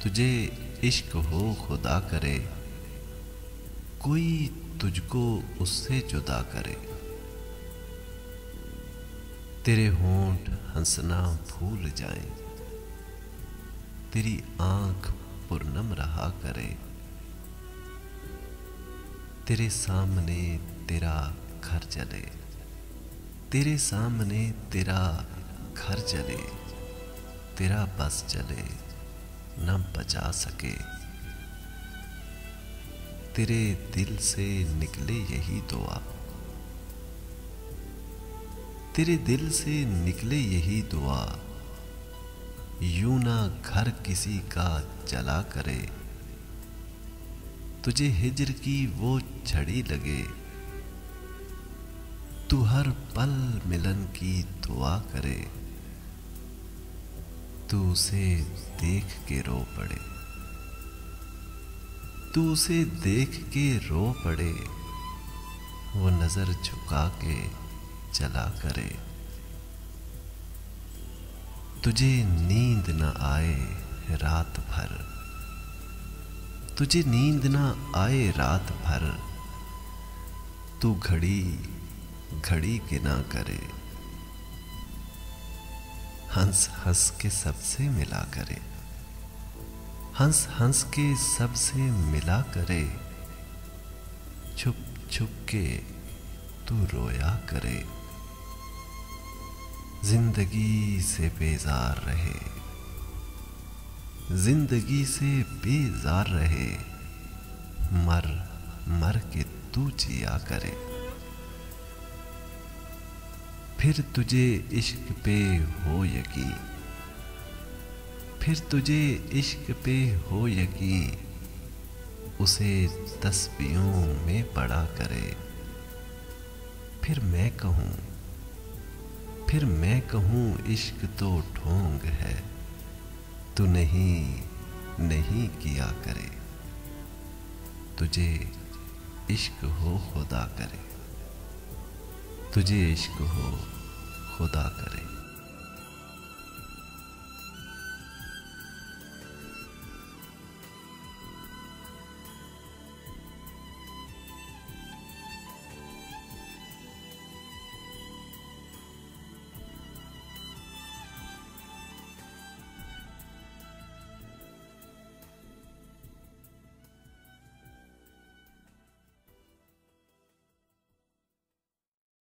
तुझे इश्क हो खुदा करे, कोई तुझको उससे जुदा करे। तेरे होंठ हंसना भूल जाएं, तेरी आंख पुरनम रहा करे। तेरे सामने तेरा घर जले, तेरे सामने तेरा घर जले, तेरा बस जले न बचा सके। तेरे दिल से निकले यही दुआ, तेरे दिल से निकले यही दुआ, यूं ना घर किसी का जला करे। तुझे हिज्र की वो झड़ी लगे, तू हर पल मिलन की दुआ करे। तू उसे देख के रो पड़े, तू उसे देख के रो पड़े, वो नजर झुका के चला करे। तुझे नींद न आए रात भर, तुझे नींद न आए रात भर, तू घड़ी घड़ी गिना करे। हंस हंस के सबसे मिला करे, हंस हंस के सबसे मिला करे। छुप छुप के तू रोया करे, जिंदगी से बेजार रहे, जिंदगी से बेजार रहे, मर मर के तू जिया करे। फिर तुझे इश्क पे हो यकीन, फिर तुझे इश्क पे हो यकीन, उसे तस्बीहों में पड़ा करे। फिर मैं कहूँ, फिर मैं कहूँ इश्क तो ढोंग है, तू नहीं नहीं किया करे। तुझे इश्क हो खुदा करे, तुझे इश्क हो खुदा करे।